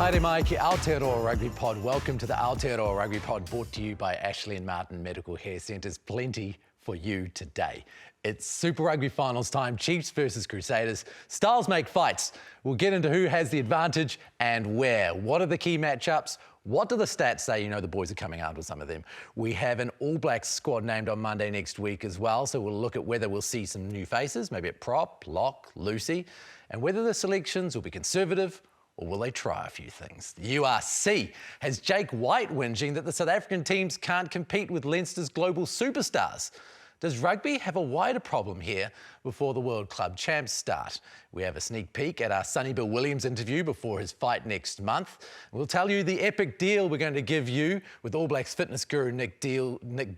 Haere mai ki Aotearoa Rugby Pod. Welcome to the Aotearoa Rugby Pod, brought to you by Ashley and Martin Medical Hair Centres. Plenty for you today. It's Super Rugby finals time, Chiefs versus Crusaders. Styles make fights. We'll get into who has the advantage and where. What are the key matchups? What do the stats say? You know the boys are coming out with some of them. We have an All Blacks squad named on Monday next week as well, so we'll look at whether we'll see some new faces, maybe at prop, lock, Lucy, and whether the selections will be conservative or will they try a few things? The URC has Jake White whinging that the South African teams can't compete with Leinster's global superstars. Does rugby have a wider problem here before the World Club Champs start? We have a sneak peek at our Sonny Bill Williams interview before his fight next month. We'll tell you the epic deal we're going to give you with All Blacks fitness guru Nick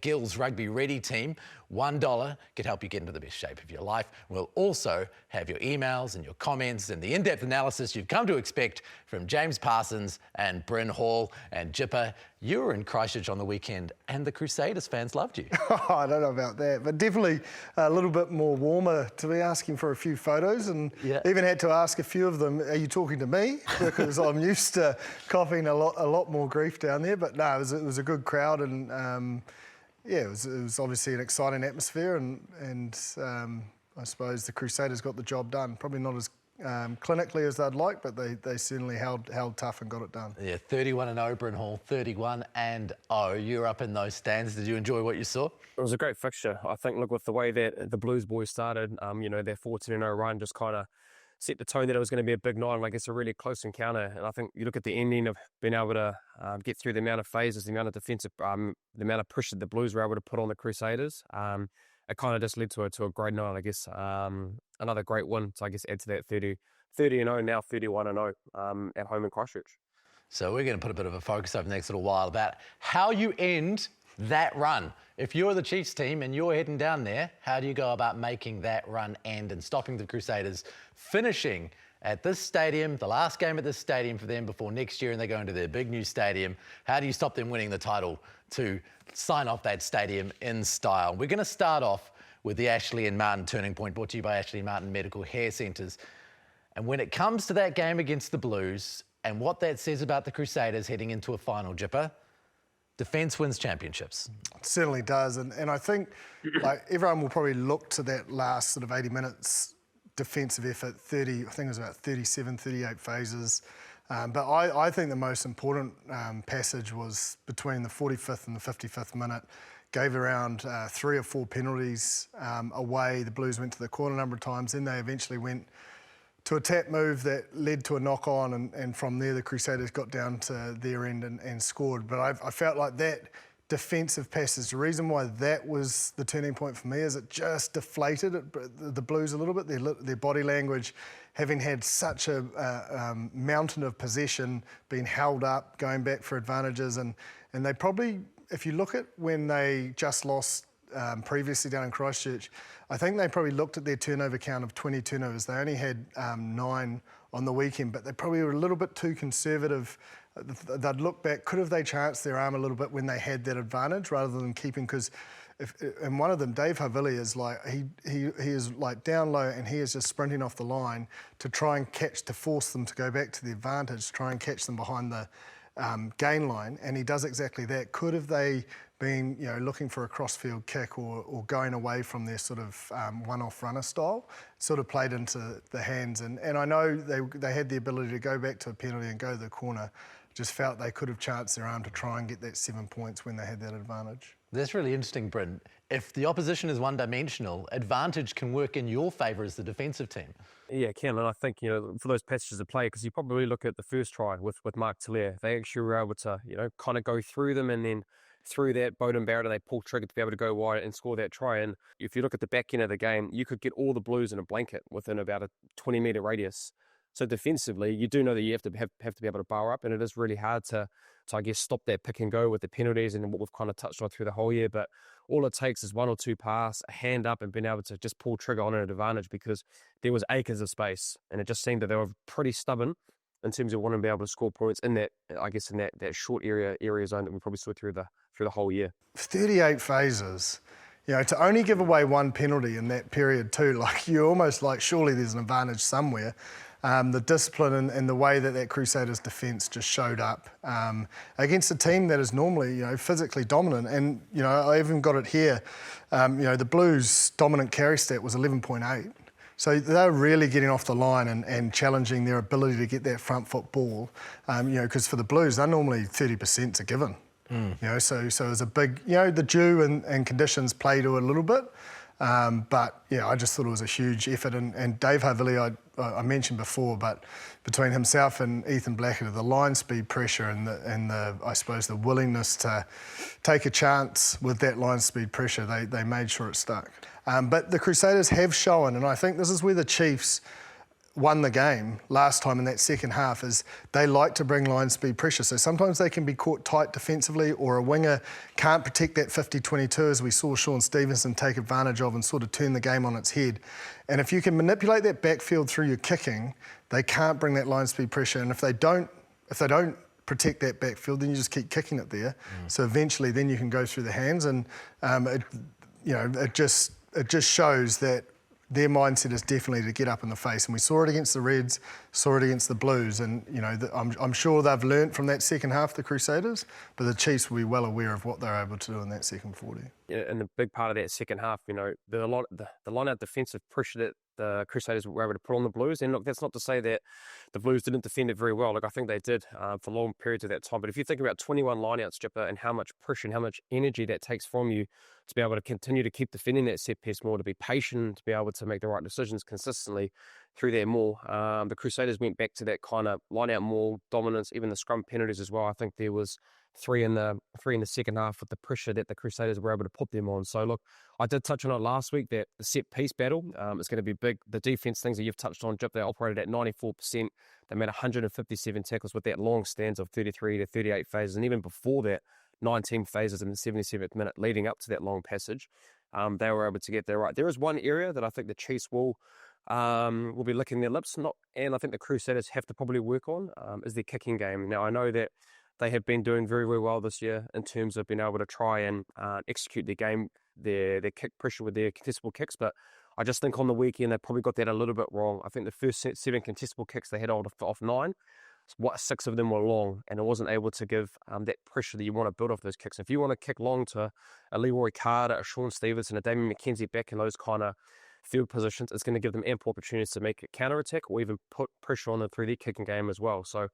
Gill's Rugby Ready team. $1 could help you get into the best shape of your life. We'll also have your emails and your comments and the in-depth analysis you've come to expect from James Parsons and Bryn Hall. And Jipper, you were in Christchurch on the weekend and the Crusaders fans loved you. I don't know about that, but definitely a little bit more warmer to be asking for a few photos, and even had to ask a few of them, are you talking to me? Because I'm used to coughing a lot more grief down there. But no, it was a good crowd, and it was obviously an exciting atmosphere, and I suppose the Crusaders got the job done. Probably not as clinically as they'd like, but they certainly held tough and got it done. Yeah, 31-0, Bryn Hall, 31-0. You were up in those stands. Did you enjoy what you saw? It was a great fixture. I think, look, with the way that the Blues boys started, their 14-0 run just kind of set the tone that it was going to be a big night, and I guess a really close encounter. And I think you look at the ending of being able to get through the amount of phases, the amount of defensive, the amount of push that the Blues were able to put on the Crusaders. It kind of just led to a great night, I guess. Another great win to, I guess, add to that 30-0, now 31-0 at home in Christchurch. So we're going to put a bit of a focus over the next little while about how you end that run. If you're the Chiefs team and you're heading down there, how do you go about making that run end and stopping the Crusaders finishing at this stadium, the last game at this stadium for them before next year and they go into their big new stadium? How do you stop them winning the title to sign off that stadium in style? We're going to start off with the Ashley and Martin Turning Point, brought to you by Ashley and Martin Medical Hair Centres. And when it comes to that game against the Blues and what that says about the Crusaders heading into a final, Jipper, defence wins championships. It certainly does, and I think everyone will probably look to that last sort of 80 minutes defensive effort, I think it was about 37, 38 phases. But I think the most important passage was between the 45th and the 55th minute. Gave around 3 or 4 penalties away. The Blues went to the corner a number of times. Then they eventually went to a tap move that led to a knock-on, and from there the Crusaders got down to their end and scored. But I felt like that defensive passage, the reason why that was the turning point for me is it just deflated the Blues a little bit. Their body language, having had such a mountain of possession, being held up, going back for advantages, and they probably, if you look at when they just lost previously down in Christchurch, I think they probably looked at their turnover count of 20 turnovers. They only had 9 on the weekend, but they probably were a little bit too conservative. They'd look back, could have they chanced their arm a little bit when they had that advantage rather than keeping, because and one of them, Dave Havili, is like, he is like down low and he is just sprinting off the line to try and catch, to force them to go back to the advantage, try and catch them behind the gain line, and he does exactly that. Could have they been, looking for a crossfield kick or going away from their sort of one-off runner style? It sort of played into the hands, and I know they had the ability to go back to a penalty and go to the corner. Just felt they could have chanced their arm to try and get that 7 points when they had that advantage. That's really interesting, Bryn. If the opposition is one-dimensional, advantage can work in your favour as the defensive team. Yeah, it can, and I think, for those passages of play, because you probably look at the first try with Mark Tiller, they actually were able to, kind of go through them, and then through that, Boden Barrett, and they pulled trigger to be able to go wide and score that try. And if you look at the back end of the game, you could get all the Blues in a blanket within about a 20-metre radius. So defensively, you do know that you have to be able to bar up, and it is really hard to I guess stop that pick and go with the penalties and what we've kind of touched on through the whole year. But all it takes is 1 or 2 pass, a hand up, and being able to just pull trigger on an advantage, because there was acres of space, and it just seemed that they were pretty stubborn in terms of wanting to be able to score points in that, I guess, in that short area zone that we probably saw through the whole year. 38 phases. To only give away 1 penalty in that period too, you're almost like, surely there's an advantage somewhere. the discipline and the way that Crusaders defence just showed up against a team that is normally, physically dominant. And, I even got it here. The Blues' dominant carry stat was 11.8. So they're really getting off the line and challenging their ability to get that front foot ball. Because for the Blues, they're normally 30% a given. So there's a big, the dew and conditions play to it a little bit. But I just thought it was a huge effort. And Dave Havili, I mentioned before, but between himself and Ethan Blackadder, the line speed pressure and the I suppose the willingness to take a chance with that line speed pressure, they made sure it stuck. But the Crusaders have shown, and I think this is where the Chiefs won the game last time in that second half, is they like to bring line speed pressure. So sometimes they can be caught tight defensively, or a winger can't protect that 50-22, as we saw Sean Stevenson take advantage of and sort of turn the game on its head. And if you can manipulate that backfield through your kicking, they can't bring that line speed pressure. And if they don't protect that backfield, then you just keep kicking it there. So eventually then you can go through the hands, and it just shows that their mindset is definitely to get up in the face. And we saw it against the Reds, saw it against the Blues. And, I'm sure they've learnt from that second half, the Crusaders, but the Chiefs will be well aware of what they're able to do in that second 40. Yeah, and the big part of that second half, the line-out defensive pressure that the Crusaders were able to put on the Blues. And look, that's not to say that the Blues didn't defend it very well. Like, I think they did for long periods of that time. But if you think about 21 line-outs, Jipper, and how much pressure and how much energy that takes from you to be able to continue to keep defending that set piece more, to be patient, to be able to make the right decisions consistently through there more. The Crusaders went back to that kind of line-out more dominance, even the scrum penalties as well. I think there was three in the second half with the pressure that the Crusaders were able to put them on. So look, I did touch on it last week that the set piece battle is going to be big. The defense things that you've touched on, Jip, they operated at 94%. They made 157 tackles with that long stands of 33 to 38 phases, and even before that, 19 phases in the 77th minute leading up to that long passage. They were able to get there right. There is one area that I think the Chiefs will be licking their lips, and I think the Crusaders have to probably work on, is their kicking game. Now, I know that they have been doing very, very well this year in terms of being able to try and execute their game, their kick pressure with their contestable kicks, but I just think on the weekend they probably got that a little bit wrong. I think the first 7 contestable kicks they had off 9, 6 of them were long, and it wasn't able to give that pressure that you want to build off those kicks. If you want to kick long to a Leroy Carter, a Sean Stevenson, a Damien McKenzie back in those kind of field positions, it's going to give them ample opportunities to make a counter-attack or even put pressure on them through their kicking game as well. So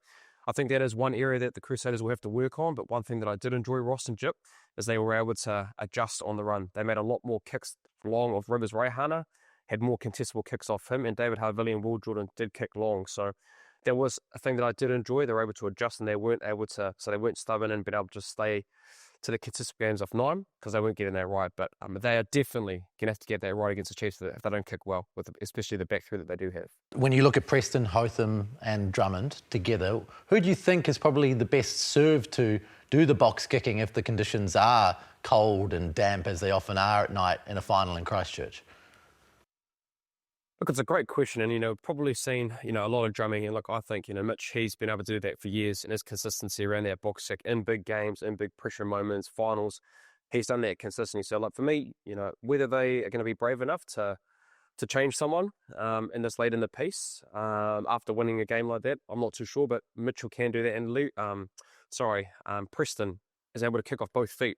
I think that is one area that the Crusaders will have to work on. But one thing that I did enjoy, Ross and Jip, is they were able to adjust on the run. They made a lot more kicks long of Rivers Raihana, had more contestable kicks off him, and David Havili and Will Jordan did kick long. So that was a thing that I did enjoy. They were able to adjust, and they weren't stubborn and been able to stay to the contested games off 9 because they weren't getting that right. But they are definitely going to have to get that right against the Chiefs if they don't kick well, with especially the back three that they do have. When you look at Preston, Hotham and Drummond together, who do you think is probably the best served to do the box kicking if the conditions are cold and damp, as they often are at night in a final in Christchurch? Look, it's a great question, and probably seen a lot of drumming, and look, I think Mitch, he's been able to do that for years, and his consistency around that box kick in big games, in big pressure moments, finals, he's done that consistently. So, like, for me, whether they are going to be brave enough to change someone in this late in the piece after winning a game like that, I'm not too sure, but Mitchell can do that, and Preston is able to kick off both feet,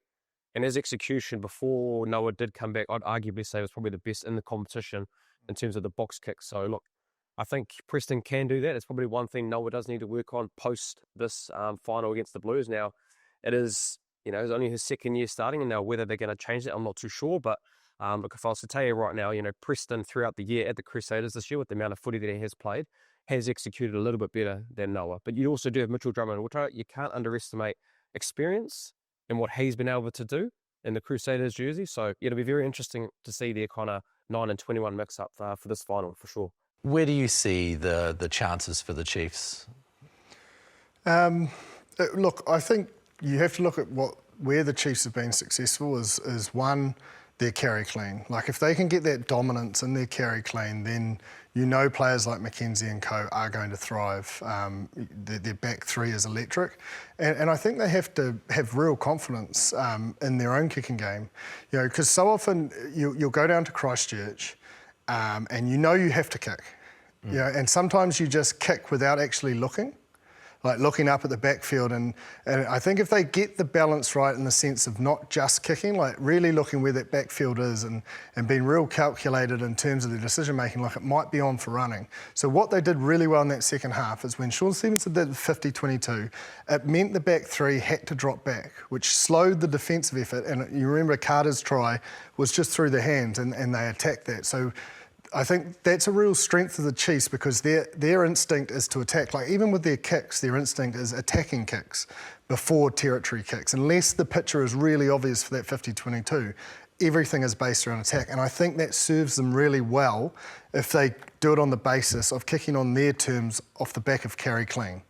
and his execution before Noah did come back, I'd arguably say was probably the best in the competition in terms of the box kick. So look, I think Preston can do that. It's probably one thing Noah does need to work on post this final against the Blues. Now, it is, it's only his second year starting, and now whether they're going to change it, I'm not too sure. But look, if I was to tell you right now, Preston throughout the year at the Crusaders this year, with the amount of footy that he has played, has executed a little bit better than Noah. But you also do have Mitchell Drummond, which you can't underestimate experience and what he's been able to do in the Crusaders jersey. So it'll be very interesting to see their kind of 9 and 21 mix-up for this final, for sure. Where do you see the chances for the Chiefs? Look, I think you have to look at where the Chiefs have been successful is one, their carry clean. Like, if they can get that dominance in their carry clean, then players like McKenzie and co are going to thrive. Their back three is electric. And I think they have to have real confidence in their own kicking game. Because so often you'll go down to Christchurch and you have to kick. You know, and sometimes you just kick without actually looking. Like looking up at the backfield, and I think if they get the balance right in the sense of not just kicking, like really looking where that backfield is and being real calculated in terms of their decision making, like it might be on for running. So what they did really well in that second half is when Sean Stevenson did 50-22, it meant the back three had to drop back, which slowed the defensive effort. And you remember Carter's try was just through the hands, and they attacked that. So I think that's a real strength of the Chiefs because their instinct is to attack. Like even with their kicks, their instinct is attacking kicks before territory kicks. Unless the picture is really obvious for that 50-22, everything is based around attack. And I think that serves them really well if they do it on the basis of kicking on their terms off the back of carry clean.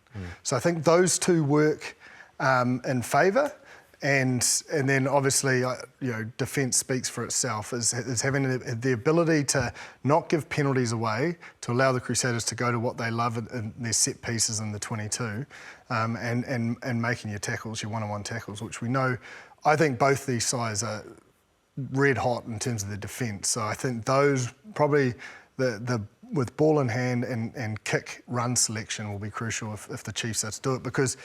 So I think those two work in favour. And then obviously, you know, defence speaks for itself, is having the ability to not give penalties away, to allow the Crusaders to go to what they love in their set pieces in the 22, and making your tackles, your one-on-one tackles, which we know, I think both these sides are red hot in terms of their defence. So I think those probably the with ball in hand and kick run selection will be crucial if the Chiefs are to do it, because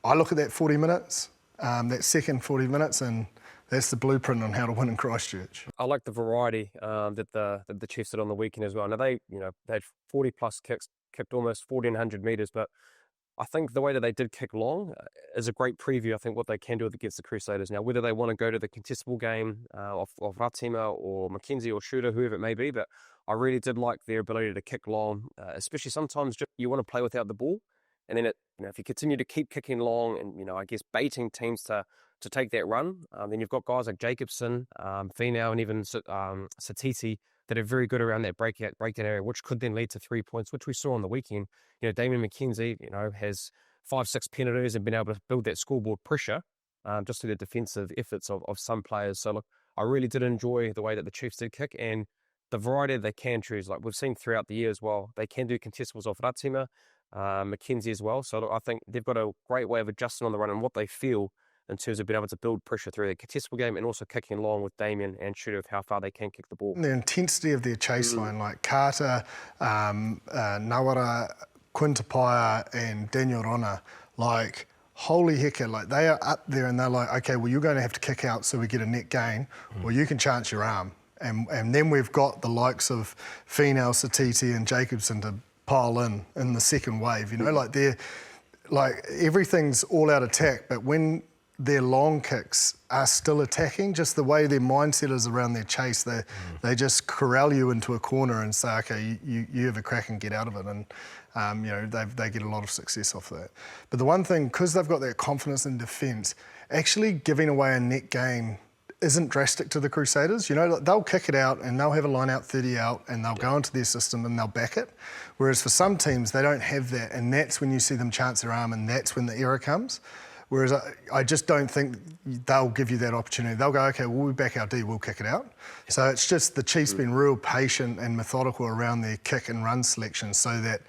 I look at that 40 minutes. That second 40 minutes, and that's the blueprint on how to win in Christchurch. I like the variety that the Chiefs did on the weekend as well. Now they had 40 plus kicks, kicked almost 1,400 metres, but I think the way that they did kick long is a great preview. I think what they can do against the Crusaders. Now, whether they want to go to the contestable game of Ratima or Mackenzie or Shooter, whoever it may be, but I really did like their ability to kick long, especially sometimes just you want to play without the ball. And then if you continue to keep kicking long and, I guess baiting teams to take that run, then you've got guys like Jacobson, Finau, and even Satiti that are very good around that breakout area, which could then lead to 3 points, which we saw on the weekend. Damien McKenzie, has 5-6 penalties and been able to build that scoreboard pressure just through the defensive efforts of some players. So look, I really did enjoy the way that the Chiefs did kick and the variety they can choose. Like we've seen throughout the year as well, they can do contestables off Ratima, Mackenzie as well. So I think they've got a great way of adjusting on the run and what they feel in terms of being able to build pressure through the contestable game and also kicking along with Damien and Shooter of how far they can kick the ball. The intensity of their chase line, like Carter, Nawara, Quintapaia and Daniel Rona, like holy hecker, like they are up there and they're like, okay, well you're going to have to kick out so we get a net gain, or you can chance your arm. And then we've got the likes of Finau, Satiti and Jacobson to pile in the second wave, like they're like everything's all out attack, but when their long kicks are still attacking, just the way their mindset is around their chase, they just corral you into a corner and say, okay, you have a crack and get out of it, and they get a lot of success off that. But the one thing, because they've got that confidence in defence, actually giving away a net gain isn't drastic to the Crusaders. They'll kick it out and they'll have a line out 30 out and they'll go into their system and they'll back it. Whereas for some teams, they don't have that, and that's when you see them chance their arm and that's when the error comes. Whereas I just don't think they'll give you that opportunity. They'll go, okay, well, we back our D, we'll kick it out. So it's just the Chiefs being real patient and methodical around their kick and run selection so that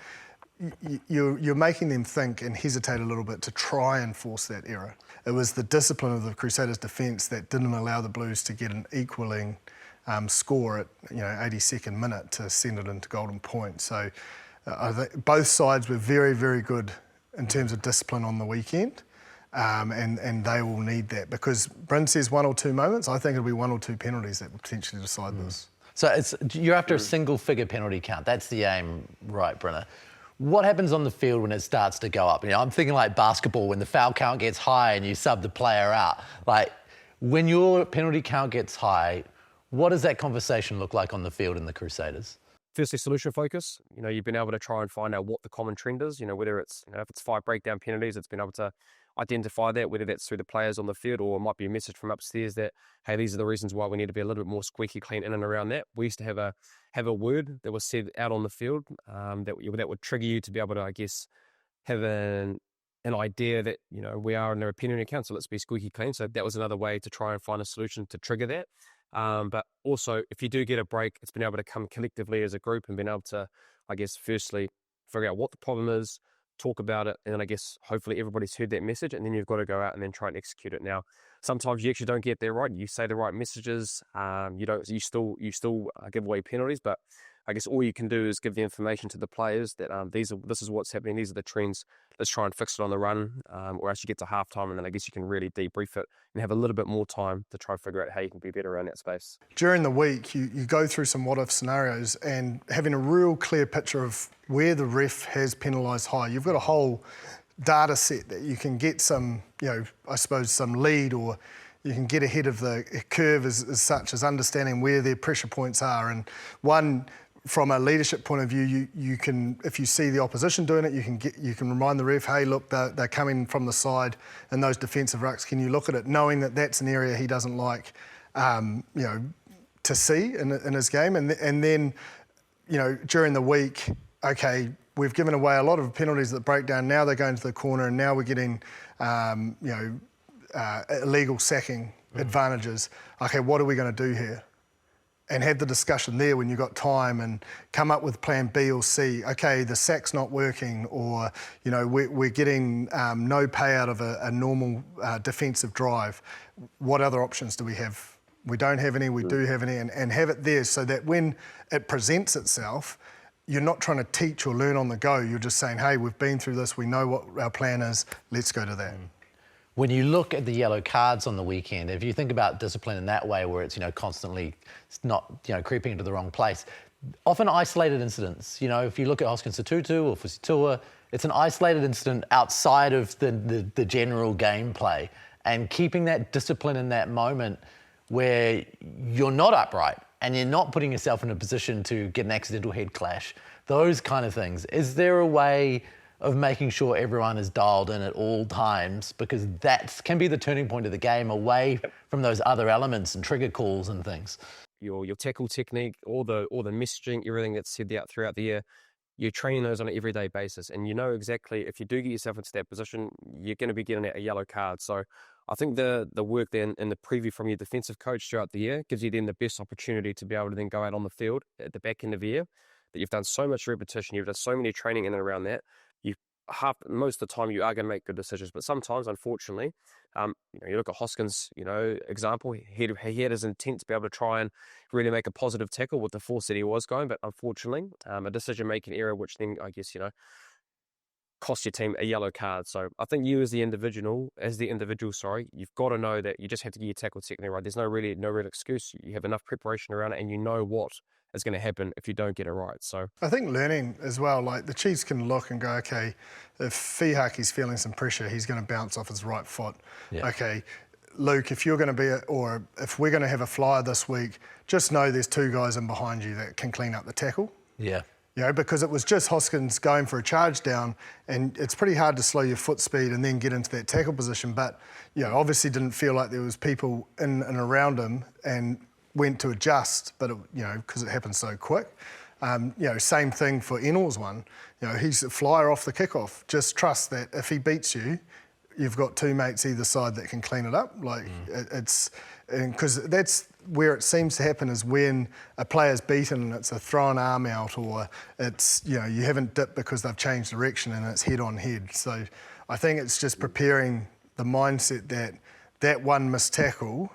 you're making them think and hesitate a little bit to try and force that error. It was the discipline of the Crusaders' defence that didn't allow the Blues to get an equaling score at 82nd minute to send it into golden point. So I think both sides were very, very good in terms of discipline on the weekend. And they will need that because Bryn says 1 or 2 moments. I think it'll be 1 or 2 penalties that will potentially decide this. So you're after a single-figure penalty count. That's the aim, right, Brenner? What happens on the field when it starts to go up? I'm thinking like basketball, when the foul count gets high and you sub the player out. Like, when your penalty count gets high, what does that conversation look like on the field in the Crusaders? Firstly, solution focus. You've been able to try and find out what the common trend is. Whether it's, if it's 5 breakdown penalties, it's been able to identify that, whether that's through the players on the field or it might be a message from upstairs that, hey, these are the reasons why we need to be a little bit more squeaky clean in and around that. We used to have a word that was said out on the field that would trigger you to be able to, I guess, have an idea that, we are under a penalty account, so let's be squeaky clean. So that was another way to try and find a solution to trigger that. But also, if you do get a break, it's been able to come collectively as a group and been able to, I guess, firstly, figure out what the problem is, talk about it, and then I guess hopefully everybody's heard that message, and then you've got to go out and then try and execute it. Now, sometimes you actually don't get there right. You say the right messages. You still give away penalties, but I guess all you can do is give the information to the players that this is what's happening. These are the trends. Let's try and fix it on the run, or else you get to halftime, and then I guess you can really debrief it and have a little bit more time to try and figure out how you can be better around that space. During the week, you go through some what-if scenarios and having a real clear picture of where the ref has penalised high. You've got a whole data set that you can get some, I suppose some lead, or you can get ahead of the curve as such as understanding where their pressure points are. And one, from a leadership point of view, you can, if you see the opposition doing it, you can remind the ref, hey, look, they're coming from the side in those defensive rucks. Can you look at it, knowing that that's an area he doesn't like, to see in his game, and then, during the week, okay, we've given away a lot of penalties that break down. Now they're going to the corner, and now we're getting, illegal sacking advantages. Okay, what are we going to do here? And have the discussion there when you've got time, and come up with plan B or C. Okay, the sack's not working, or we're getting no pay out of a normal defensive drive. What other options do we have? We don't have any, we do have any, and have it there so that when it presents itself, you're not trying to teach or learn on the go. You're just saying, hey, we've been through this, we know what our plan is, let's go to that. When you look at the yellow cards on the weekend, if you think about discipline in that way, where it's constantly not creeping into the wrong place, often isolated incidents. If you look at Hoskins Tutu or Fusitua, it's an isolated incident outside of the general gameplay, and keeping that discipline in that moment where you're not upright and you're not putting yourself in a position to get an accidental head clash, those kind of things. Is there a way of making sure everyone is dialed in at all times, because that can be the turning point of the game, away from those other elements and trigger calls and things? Your tackle technique, all the messaging, everything that's said out throughout the year, you're training those on an everyday basis, and exactly if you do get yourself into that position, you're going to be getting a yellow card. So I think the work then in the preview from your defensive coach throughout the year gives you then the best opportunity to be able to then go out on the field at the back end of the year, that you've done so much repetition, you've done so many training in and around that. Most of the time you are going to make good decisions, but sometimes, unfortunately, you look at Hoskins, example, he had his intent to be able to try and really make a positive tackle with the force that he was going, but unfortunately, a decision-making error, which then, I guess, cost your team a yellow card. So I think you as the individual, you've got to know that you just have to get your tackle technique right. There's no real excuse. You have enough preparation around it, and you know what is going to happen if you don't get it right. So I think learning as well, like the Chiefs can look and go, okay, if Fihaki's feeling some pressure, he's going to bounce off his right foot. Yeah. Okay, Luke, if you're going to or if we're going to have a flyer this week, just know there's two guys in behind you that can clean up the tackle. Yeah. Because it was just Hoskins going for a charge down, and it's pretty hard to slow your foot speed and then get into that tackle position. But, obviously didn't feel like there was people in and around him, and went to adjust, but, because it happened so quick. Same thing for Enel's one. He's a flyer off the kickoff. Just trust that if he beats you, you've got two mates either side that can clean it up. Because that's where it seems to happen, is when a player's beaten and it's a thrown arm out, or it's, you haven't dipped because they've changed direction and it's head on head. So I think it's just preparing the mindset that one missed tackle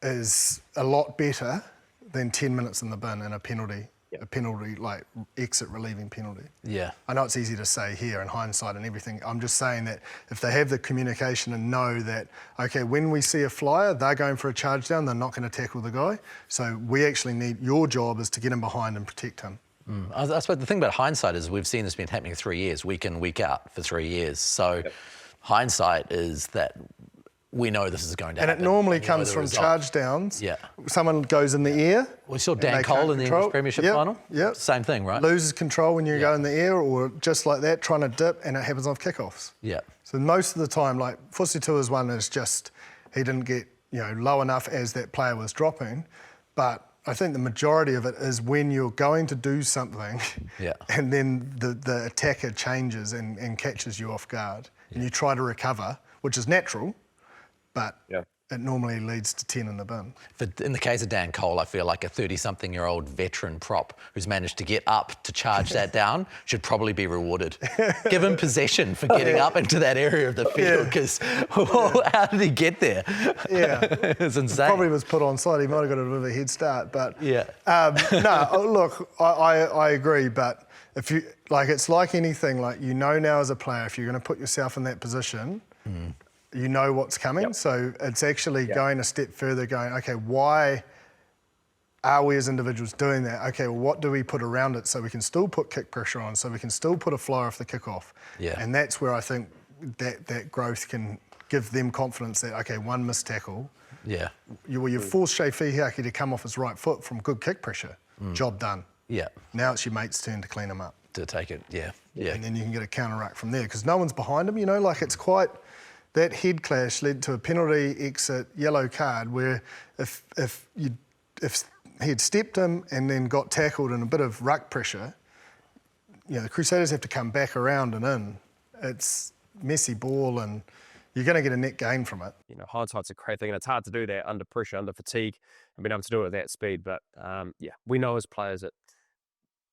is a lot better than 10 minutes in the bin and a penalty. A penalty, like exit relieving penalty. Yeah. I know it's easy to say here in hindsight and everything. I'm just saying that if they have the communication and know that, okay, when we see a flyer, they're going for a charge down, they're not going to tackle the guy. So we actually your job is to get him behind and protect him. I suppose the thing about hindsight is we've seen this been happening 3 years, week in, week out for 3 years. So hindsight is that we know this is going to happen. And it normally comes from charge downs. Yeah. Someone goes in the air. We saw Dan Cole in the English Premiership final. Yeah. Same thing, right? Loses control when you go in the air, or just like that, trying to dip, and it happens off kickoffs. Yeah. So most of the time, like Fusitua's one is just, he didn't get low enough as that player was dropping. But I think the majority of it is when you're going to do something and then the attacker changes and catches you off guard. And you try to recover, which is natural. But it normally leads to 10 in the bin. In the case of Dan Cole, I feel like a 30-something-year-old veteran prop who's managed to get up to charge that down should probably be rewarded. Give him possession for getting up into that area of the field, because how did he get there? Yeah. It's insane. Probably was put on side. He might have got a bit of a head start, but Yeah. no, look, I agree, but if you it's like anything. Like, you know now as a player, if you're going to put yourself in that position, you know what's coming. Yep. So it's actually going a step further, going, okay, why are we as individuals doing that? Okay, well, what do we put around it so we can still put kick pressure on, so we can still put a flyer off the kickoff? Yeah. And that's where I think that growth can give them confidence that, okay, one missed tackle. Yeah. You force Shea Fihiaki to come off his right foot from good kick pressure. Job done. Yeah. Now it's your mate's turn to clean him up. To take it, yeah. And then you can get a counter ruck from there, because no one's behind him, it's quite... That head clash led to a penalty, exit, yellow card, where if he had stepped him and then got tackled in a bit of ruck pressure, the Crusaders have to come back around and in. It's messy ball, and you're going to get a net gain from it. Hindsight's a great thing, and it's hard to do that under pressure, under fatigue, and being able to do it at that speed. But we know as players that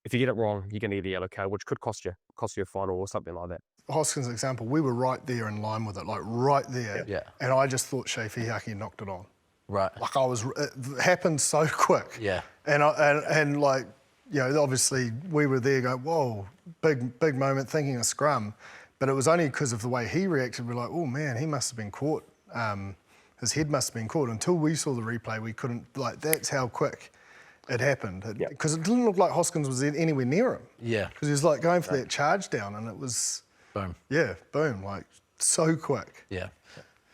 if you get it wrong, you're going to get a yellow card, which could cost you a final or something like that. Hoskins' example, we were right there in line with it, right there. Yeah. And I just thought Shea Fihiaki knocked it on. Right. It happened so quick. Yeah. And obviously we were there going, whoa, big moment, thinking a scrum. But it was only because of the way he reacted. We're like, oh man, he must have been caught. His head must have been caught. Until we saw the replay, we couldn't, that's how quick it happened. Because it didn't look like Hoskins was anywhere near him. Yeah. Because he was going for that charge down, and it was... Boom. Yeah, boom, so quick. Yeah.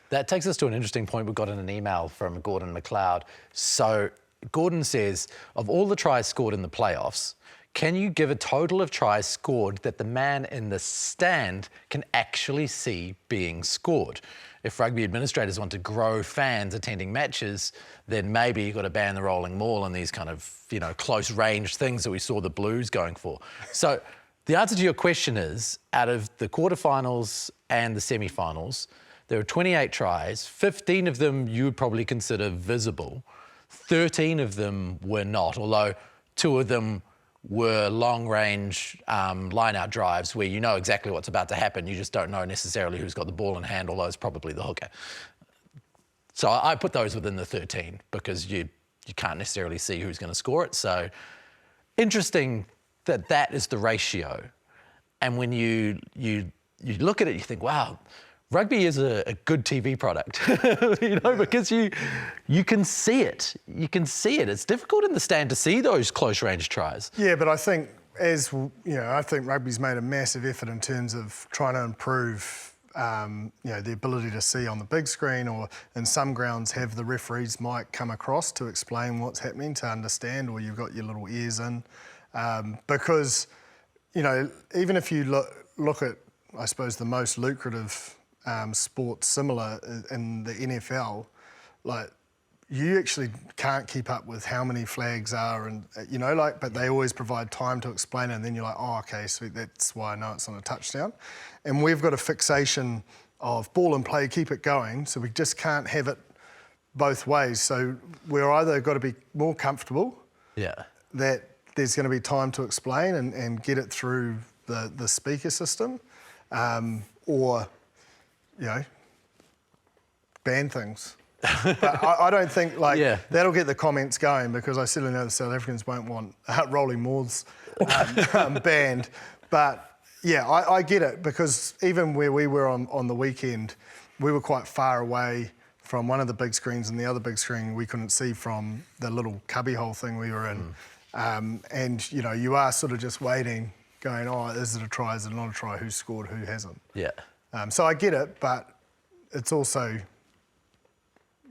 That takes us to an interesting point we got in an email from Gordon McLeod. So Gordon says, of all the tries scored in the playoffs, can you give a total of tries scored that the man in the stand can actually see being scored? If rugby administrators want to grow fans attending matches, then maybe you've got to ban the rolling maul and these kind of, close range things that we saw the Blues going for. So the answer to your question is, out of the quarterfinals and the semi-finals, there were 28 tries. 15 of them you would probably consider visible. 13 of them were not, although 2 of them were long-range line-out drives where you know exactly what's about to happen. You just don't know necessarily who's got the ball in hand, although it's probably the hooker. So I put those within the 13 because you can't necessarily see who's going to score it. So interesting that is the ratio. And when you look at it, you think, wow, rugby is a good TV product, because you can see it. You can see it. It's difficult in the stand to see those close range tries. Yeah, but I think I think rugby's made a massive effort in terms of trying to improve the ability to see on the big screen, or in some grounds have the referee's mic come across to explain what's happening, to understand, or you've got your little ears in. Because, even if you look at, I suppose, the most lucrative sports similar in the NFL, you actually can't keep up with how many flags are, and but they always provide time to explain it, and then you're like, oh, okay, so that's why I know it's not a touchdown. And we've got a fixation of ball and play, keep it going, so we just can't have it both ways. So we're either got to be more comfortable that there's going to be time to explain and get it through the speaker system, or, ban things. But I don't think that'll get the comments going, because I certainly know the South Africans won't want rolling mauls banned. But yeah, I get it, because even where we were on the weekend, we were quite far away from one of the big screens, and the other big screen we couldn't see from the little cubbyhole thing we were in. And you are sort of just waiting, going, oh, is it a try, is it not a try, who scored, who hasn't? Yeah. So I get it, but it's also,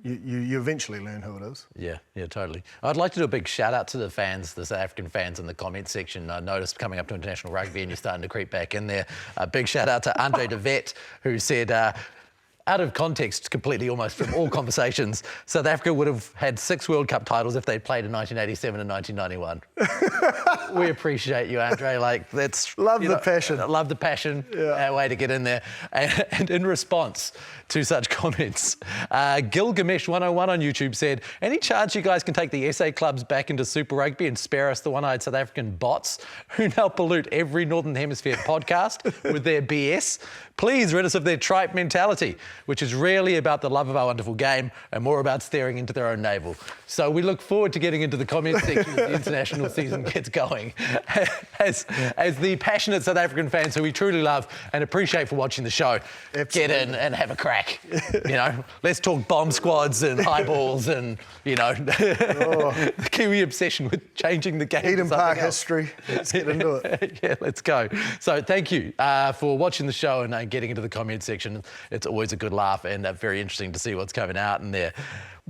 you eventually learn who it is. Yeah, totally. I'd like to do a big shout out to the fans, the South African fans in the comment section. I noticed coming up to international rugby and you're starting to creep back in there. A big shout out to Andre de Vet, who said, out of context completely almost from all conversations, South Africa would have had 6 World Cup titles if they'd played in 1987 and 1991. We appreciate you, Andre. Like, that's... Love the passion. Love the passion. Yeah. Our way to get in there. And in response to such comments, Gilgamesh101 on YouTube said, any chance you guys can take the SA clubs back into Super Rugby and spare us the one-eyed South African bots who now pollute every Northern Hemisphere podcast with their BS? Please rid us of their tripe mentality, which is really about the love of our wonderful game and more about staring into their own navel. So we look forward to getting into the comment section as the international season gets going. As the passionate South African fans who we truly love and appreciate for watching the show, Get in and have a crack. Let's talk bomb squads and highballs and, the Kiwi obsession with changing the game. Eden Park history. Let's get into it. Yeah, let's go. So thank you for watching the show and getting into the comment section. It's always a good laugh and very interesting to see what's coming out in there.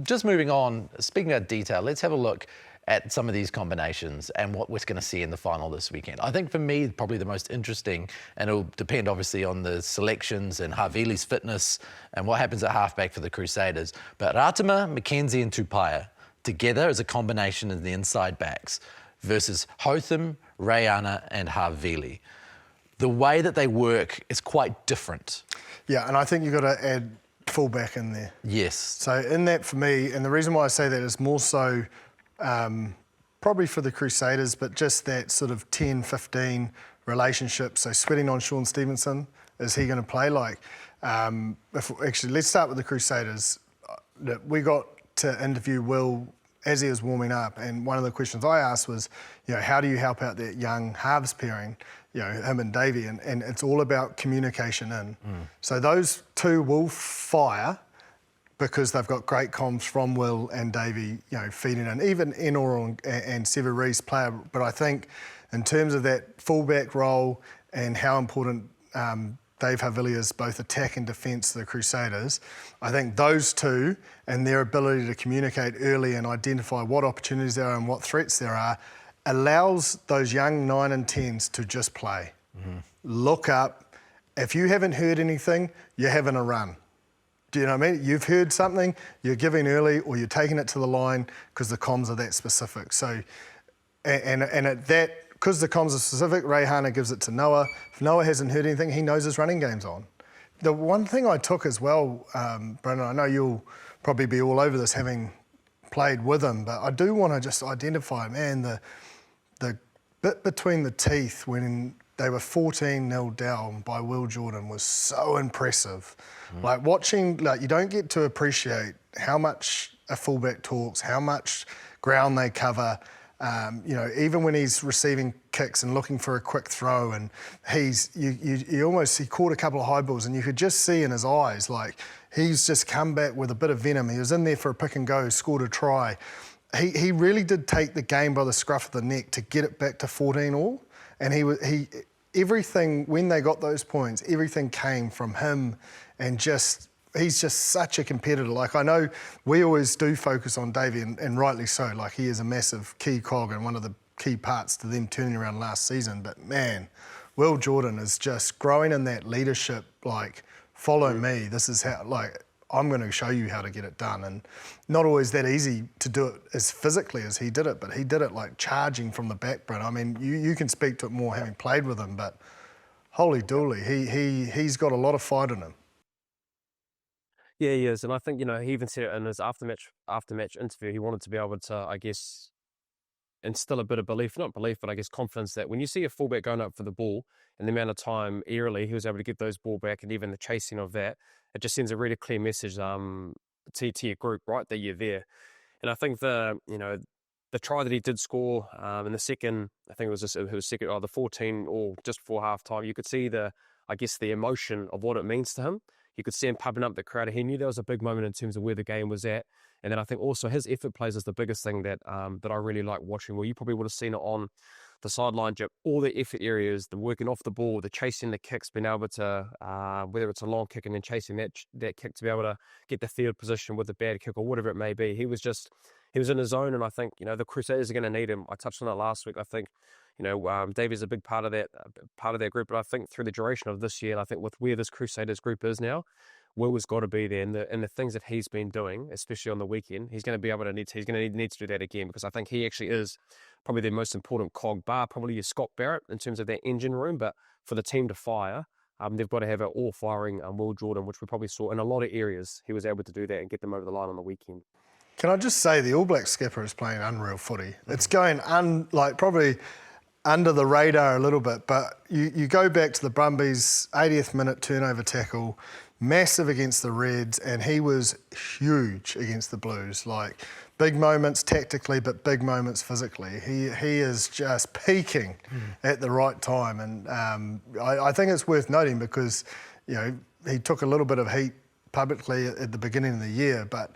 Just moving on, speaking about detail, let's have a look at some of these combinations and what we're going to see in the final this weekend. I think for me, probably the most interesting, and it'll depend obviously on the selections and Havili's fitness and what happens at halfback for the Crusaders. But Ratama, McKenzie and Tupaia together as a combination in the inside backs versus Hotham, Rayana and Havili. The way that they work is quite different. Yeah, and I think you've got to add fullback in there. Yes. So in that for me, and the reason why I say that is more so probably for the Crusaders, but just that sort of 10-15 relationship. So sweating on Sean Stevenson, is he going to play? Actually, let's start with the Crusaders. We got to interview Will as he was warming up, and one of the questions I asked was, how do you help out that young halves pairing, him and Davey, and it's all about communication in. So those two will fire because they've got great comms from Will and Davey, feeding in. Even Enor and Severee's player, but I think in terms of that fullback role and how important Dave Havili is both attack and defence to the Crusaders, I think those two and their ability to communicate early and identify what opportunities there are and what threats there are allows those young 9 and 10s to just play. Look up. If you haven't heard anything, you're having a run. Do you know what I mean? You've heard something, you're giving early or you're taking it to the line because the comms are that specific. So, and at that, because the comms are specific, Rayhana gives it to Noah. If Noah hasn't heard anything, he knows his running game's on. The one thing I took as well, Brendan, I know you'll probably be all over this having played with him, but I do want to just identify, man, the bit between the teeth when they were 14-0 down by Will Jordan was so impressive. Like watching, you don't get to appreciate how much a fullback talks, how much ground they cover. Even when he's receiving kicks and looking for a quick throw, and he caught a couple of high balls, and you could just see in his eyes, like he's just come back with a bit of venom. He was in there for a pick and go, scored a try. He really did take the game by the scruff of the neck to get it back to 14-all, and everything when they got those points, everything came from him, and he's just such a competitor. Like, I know we always do focus on Davey, and rightly so. Like, he is a massive key cog and one of the key parts to them turning around last season. But, man, Will Jordan is just growing in that leadership, like, follow me. This is how, I'm going to show you how to get it done. And not always that easy to do it as physically as he did it, but he did it, charging from the back, Brent. I mean, you can speak to it more having played with him, but holy dooly, he's got a lot of fight in him. Yeah, he is. And I think, he even said it in his after-match interview. He wanted to be able to, I guess, instill a bit of belief, not belief, but I guess confidence that when you see a fullback going up for the ball and the amount of time aerially he was able to get those ball back and even the chasing of that, it just sends a really clear message to your group, right, that you're there. And I think the try that he did score in the second, I think it was second, the 14 or just before halftime, you could see the emotion of what it means to him. You could see him pumping up the crowd. He knew there was a big moment in terms of where the game was at. And then I think also his effort plays is the biggest thing that I really like watching. Well, you probably would have seen it on the sideline, all the effort areas, the working off the ball, the chasing the kicks, being able to, whether it's a long kick and then chasing that kick to be able to get the field position with a bad kick or whatever it may be. He was in his zone, and I think, the Crusaders are going to need him. I touched on it last week. I think, Davey's a big part of that group, but I think through the duration of this year, I think with where this Crusaders group is now, Will has got to be there, and the things that he's been doing, especially on the weekend, he's going to need to do that again, because I think he actually is probably the most important cog, bar probably your Scott Barrett in terms of that engine room. But for the team to fire, they've got to have an all-firing Will Jordan, which we probably saw in a lot of areas. He was able to do that and get them over the line on the weekend. Can I just say the All Black skipper is playing unreal footy. It's going probably under the radar a little bit, but you go back to the Brumbies, 80th minute turnover tackle, massive against the Reds, and he was huge against the Blues. Like, big moments tactically, but big moments physically. He is just peaking at the right time, and I think it's worth noting because, he took a little bit of heat publicly at the beginning of the year, but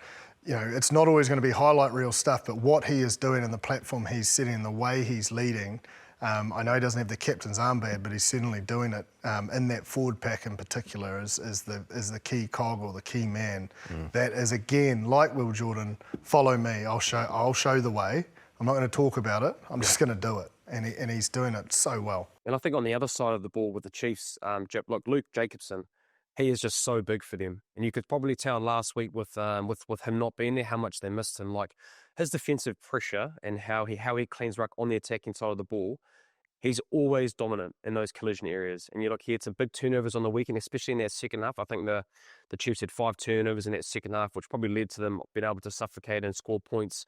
it's not always going to be highlight reel stuff, but what he is doing and the platform he's setting and the way he's leading. I know he doesn't have the captain's armband, but he's certainly doing it in that forward pack in particular as the key cog or the key man. That is, again, like Will Jordan, follow me, I'll show the way. I'm not going to talk about it, I'm just going to do it. And he's doing it so well. And I think on the other side of the ball with the Chiefs, look, Luke Jacobson, he is just so big for them. And you could probably tell last week with him not being there how much they missed him. Like, his defensive pressure and how he cleans ruck on the attacking side of the ball, he's always dominant in those collision areas. And you look, he had some big turnovers on the weekend, especially in that second half. I think the Chiefs had 5 turnovers in that second half, which probably led to them being able to suffocate and score points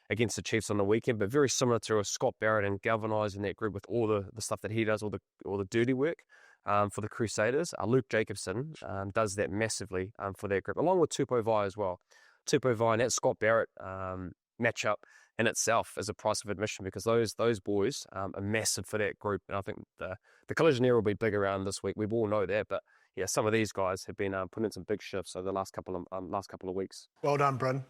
against the Chiefs on the weekend. But very similar to a Scott Barrett and galvanising that group with all the stuff that he does, all the dirty work for the Crusaders. Luke Jacobson does that massively for that group, along with Tupou Vai as well. Tupou Vai and that Scott Barrett matchup in itself is a price of admission, because those boys are massive for that group. And I think the collision area will be big around this week. We all know that, but yeah, some of these guys have been putting in some big shifts over the last couple of weeks. Well done, Bryn.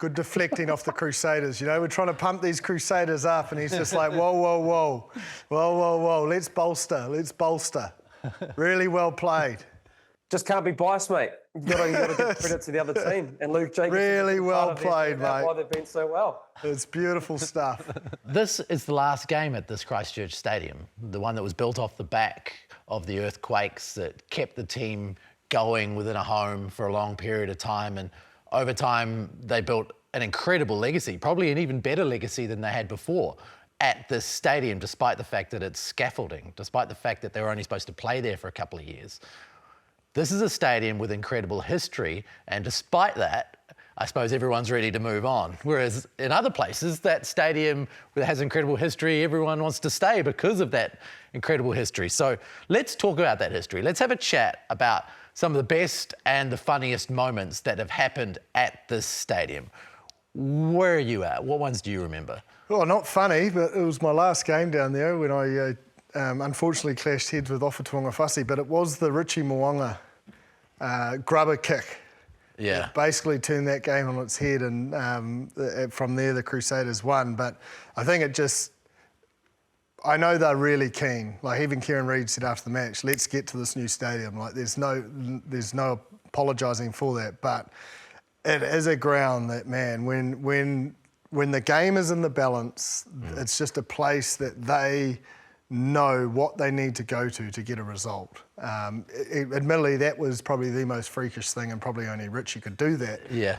Good deflecting off the Crusaders. We're trying to pump these Crusaders up, and he's just like, whoa, let's bolster. Really well played. Just can't be biased, mate. You've got to give credit to the other team. And Luke Jacobson. Really well played, mate. Why they've been so well. It's beautiful stuff. This is the last game at this Christchurch stadium, the one that was built off the back of the earthquakes that kept the team going within a home for a long period of time. And over time, they built an incredible legacy, probably an even better legacy than they had before at this stadium, despite the fact that it's scaffolding, despite the fact that they were only supposed to play there for a couple of years. This is a stadium with incredible history, and despite that, I suppose everyone's ready to move on. Whereas in other places, that stadium that has incredible history, everyone wants to stay because of that incredible history. So let's talk about that history. Let's have a chat about some of the best and the funniest moments that have happened at this stadium. Where are you at? What ones do you remember? Well, not funny, but it was my last game down there when I unfortunately clashed heads with Ofatuanga Fussy, but it was the Richie Mo'unga grubber kick. Yeah. It basically turned that game on its head, and from there the Crusaders won. But I think I know they're really keen. Like, even Kieran Reid said after the match, let's get to this new stadium. Like, there's no apologising for that. But it is a ground that, man, when the game is in the balance, it's just a place that they know what they need to go to get a result. Admittedly, that was probably the most freakish thing, and probably only Richie could do that. Yeah.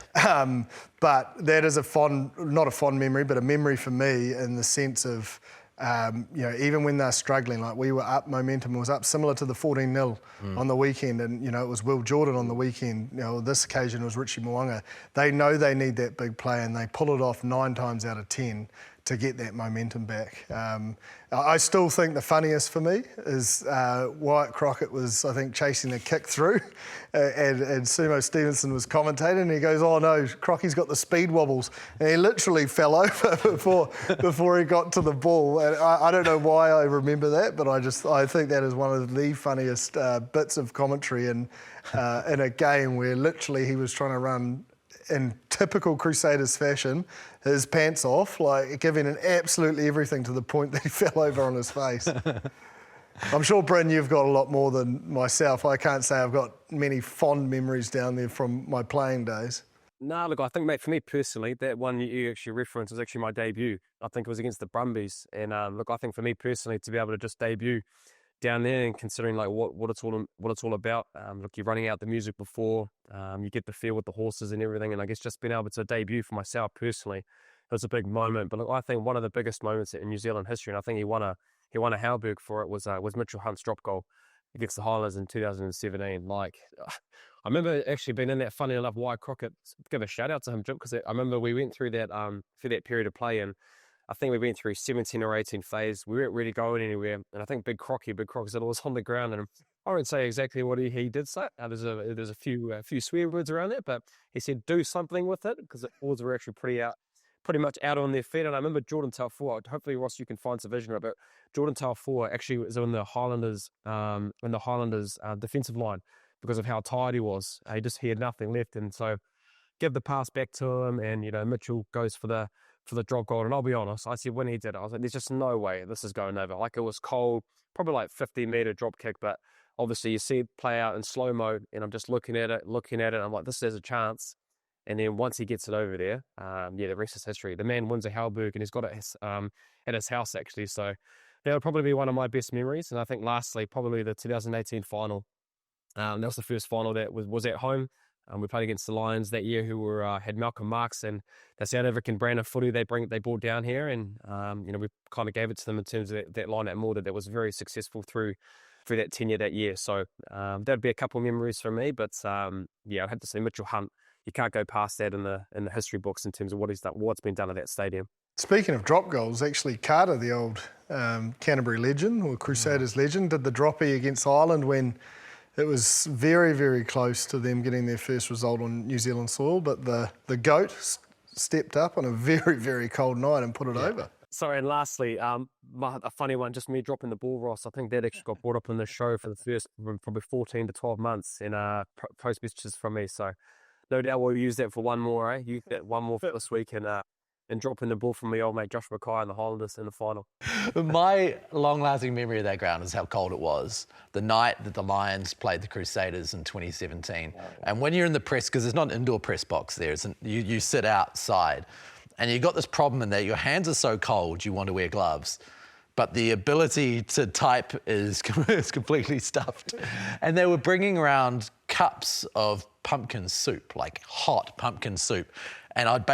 But that is not a fond memory, but a memory for me in the sense of, even when they're struggling, like we were up, momentum was up, similar to the 14-0 on the weekend, and, it was Will Jordan on the weekend. This occasion it was Richie Mo'unga. They know they need that big play, and they pull it off 9 times out of 10 to get that momentum back. I still think the funniest for me is Wyatt Crockett was, I think, chasing a kick through, and Sumo Stevenson was commentating, and he goes, "Oh no, Crocky's got the speed wobbles," and he literally fell over before he got to the ball. And I don't know why I remember that, but I think that is one of the funniest bits of commentary in a game where literally he was trying to run in typical Crusaders fashion, his pants off, like giving it absolutely everything to the point that he fell over on his face. I'm sure, Bryn, you've got a lot more than myself. I can't say I've got many fond memories down there from my playing days. No, look, I think, mate, for me personally, that one you actually referenced was actually my debut. I think it was against the Brumbies. And look, I think for me personally, to be able to just debut down there, and considering like what it's all about. Look, you're running out the music before, you get the feel with the horses and everything, and I guess just being able to debut for myself personally, it was a big moment. But look, I think one of the biggest moments in New Zealand history, and I think he won a Halberg for it, was Mitchell Hunt's drop goal against the Highlanders in 2017. Like, I remember actually being in that, funny enough, Why Crockett. Give a shout out to him, Jim, because I remember we went through that period of play, and I think we went through 17 or 18 phase. We weren't really going anywhere. And I think Big Crocky said it was on the ground. And I won't say exactly what he did say. There's a few swear words around it, but he said do something with it, because the forwards were actually pretty much out on their feet. And I remember Jordan Taufua, hopefully Ross, you can find some vision of it. Jordan Taufua actually was in the Highlanders defensive line because of how tired he was. He had nothing left. And so give the pass back to him, and Mitchell goes for the drop goal. And I'll be honest, I said when he did it, I was like, there's just no way this is going over. Like, it was cold, probably like 50-meter drop kick, but obviously you see it play out in slow mo, and I'm just looking at it. I'm like, this has a chance. And then once he gets it over there, the rest is history. The man wins a Halberg, and he's got it at his house, actually. So that would probably be one of my best memories. And I think lastly, probably the 2018 final. That was the first final that was at home. We played against the Lions that year, who had Malcolm Marks, and the South African brand of footy they brought down here, and we kind of gave it to them in terms of that line at Moore that was very successful through that tenure that year. So that'd be a couple of memories for me, but I'd have to say Mitchell Hunt. You can't go past that in the history books in terms of what he's done, what's been done at that stadium. Speaking of drop goals, actually Carter, the old Canterbury legend or Crusaders legend, did the droppy against Ireland when it was very, very close to them getting their first result on New Zealand soil, but the GOAT stepped up on a very, very cold night and put it over. Sorry, and lastly, a funny one, just me dropping the ball, Ross. I think that actually got brought up in the show for the first probably 14 to 12 months in post messages from me. So no doubt we'll use that for one more, eh? Use that one more for this week, and dropping the ball from my old mate Josh Mackay and the Highlanders in the final. My long-lasting memory of that ground is how cold it was the night that the Lions played the Crusaders in 2017. And when you're in the press, because there's not an indoor press box there, you sit outside, and you've got this problem in that your hands are so cold you want to wear gloves, but the ability to type is completely stuffed. And they were bringing around cups of pumpkin soup, like hot pumpkin soup. And I'd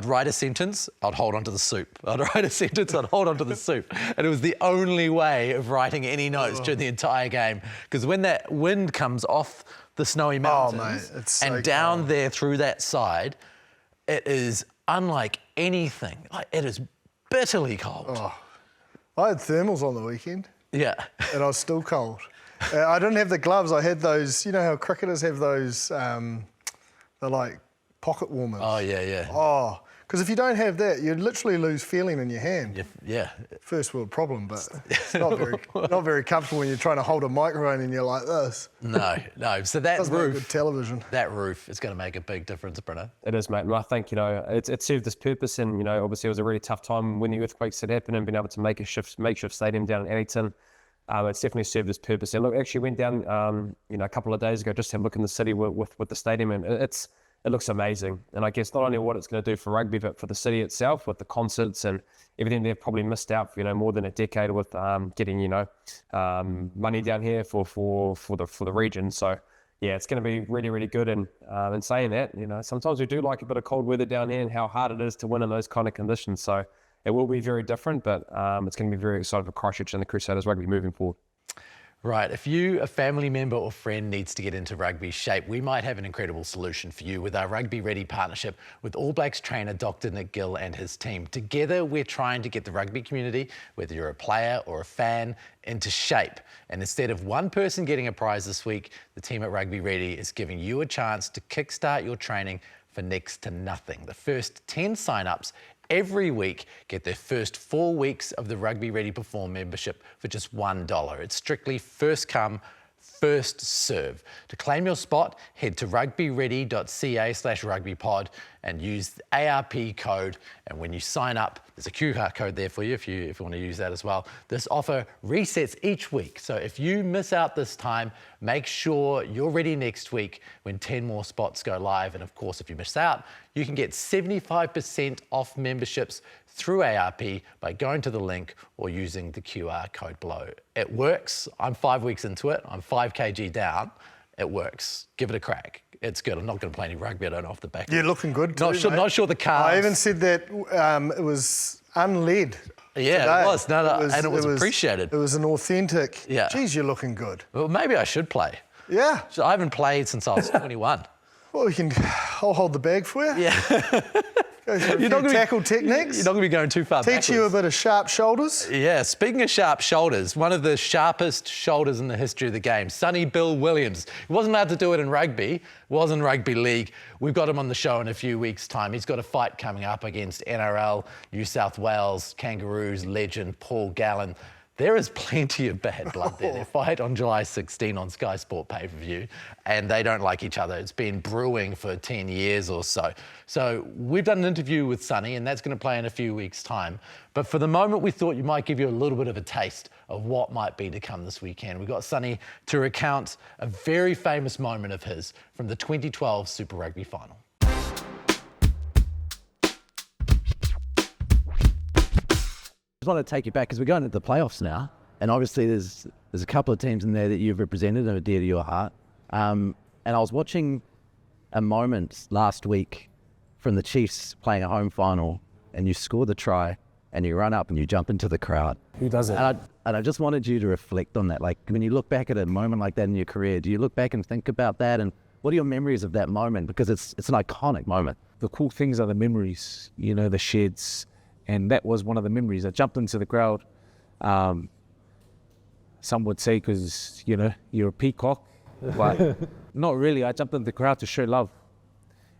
write a sentence, I'd hold onto the soup. I'd write a sentence, I'd hold onto the soup. And it was the only way of writing any notes during the entire game. Because when that wind comes off the snowy mountains and down there through that side, it is unlike anything. Like, it is bitterly cold. Oh. I had thermals on the weekend. Yeah. And I was still cold. I didn't have the gloves. I had those, you know how cricketers have those, they're like pocket warmers. Oh, yeah. Oh, because if you don't have that, you literally lose feeling in your hand. Yeah. First world problem, but it's not very comfortable when you're trying to hold a microphone and you're like this. No. So that doesn't make good television. That roof is going to make a big difference, Brenna. It is, mate. And I think, it served its purpose, and, obviously it was a really tough time when the earthquakes had happened and being able to make a makeshift stadium down in Addington. It's definitely served its purpose. And look, actually went down, a couple of days ago just to have a look in the city with the stadium, and it looks amazing. And I guess not only what it's going to do for rugby, but for the city itself with the concerts and everything they've probably missed out for, more than a decade with getting, money down here for the region. So yeah, it's going to be really, really good. And in saying that, sometimes we do like a bit of cold weather down here and how hard it is to win in those kind of conditions. So it will be very different, but it's going to be very exciting for Christchurch and the Crusaders rugby moving forward. Right, if you, a family member or friend, needs to get into rugby shape, we might have an incredible solution for you with our Rugby Ready partnership with All Blacks trainer Dr. Nick Gill and his team. Together, we're trying to get the rugby community, whether you're a player or a fan, into shape. And instead of one person getting a prize this week, the team at Rugby Ready is giving you a chance to kickstart your training for next to nothing. The first 10 sign-ups every week get their first 4 weeks of the Rugby Ready Perform membership for just $1. It's strictly first come, first serve. To claim your spot, head to rugbyready.ca/rugbypod and use the ARP code. And when you sign up, there's a QR code there for you if you want to use that as well. This offer resets each week. So if you miss out this time, make sure you're ready next week when 10 more spots go live. And of course, if you miss out, you can get 75% off memberships through ARP by going to the link or using the QR code below. It works. I'm 5 weeks into it. I'm 5 kg down. It works. Give it a crack. It's good. I'm not going to play any rugby, I don't know, off the back. You're looking good too, not sure the calves. I even said that it was unled. Yeah, today. it was. And it was appreciated. It was an authentic, Yeah. geez, you're looking good. Well, maybe I should play. Yeah. I haven't played since I was 21. Well, I'll hold the bag for you. Yeah. Go through a few tackle techniques. You're not going to be going too far Teach you a bit of sharp shoulders. Yeah, speaking of sharp shoulders, one of the sharpest shoulders in the history of the game, Sonny Bill Williams. He wasn't allowed to do it in rugby, was in rugby league. We've got him on the show in a few weeks' time. He's got a fight coming up against NRL, New South Wales, Kangaroos legend Paul Gallen. There is plenty of bad blood there. They fight on July 16 on Sky Sport pay-per-view, and they don't like each other. It's been brewing for 10 years or so. So we've done an interview with Sonny, and that's going to play in a few weeks' time. But for the moment, we thought you might give you a little bit of a taste of what might be to come this weekend. We got Sonny to recount a very famous moment of his from the 2012 Super Rugby final. I just want to take you back because we're going into the playoffs now, and obviously there's a couple of teams in there that you've represented and are dear to your heart. And I was watching a moment last week from the Chiefs playing a home final, and you score the try, and you run up and you jump into the crowd. Who does it? And I just wanted you to reflect on that. Like when you look back at a moment like that in your career, do you look back and think about that? And what are your memories of that moment? Because it's an iconic moment. The cool things are the memories, you know, the sheds. And that was one of the memories. I jumped into the crowd. Some would say because, you know, you're a peacock. But not really. I jumped into the crowd to show love.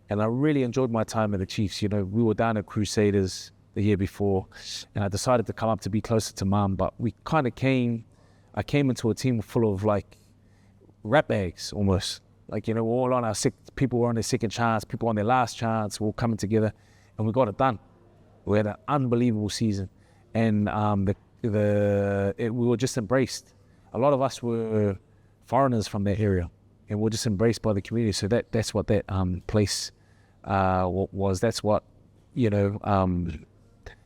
And I really enjoyed my time at the Chiefs. You know, we were down at Crusaders the year before. And I decided to come up to be closer to Mum. But we kind of I came into a team full of like rat bags almost. Like, you know, we're all on people were on their second chance, people on their last chance, we're all coming together. And we got it done. We had an unbelievable season, and we were just embraced. A lot of us were foreigners from that area, and we were just embraced by the community. So that's what that place was. That's what, you know,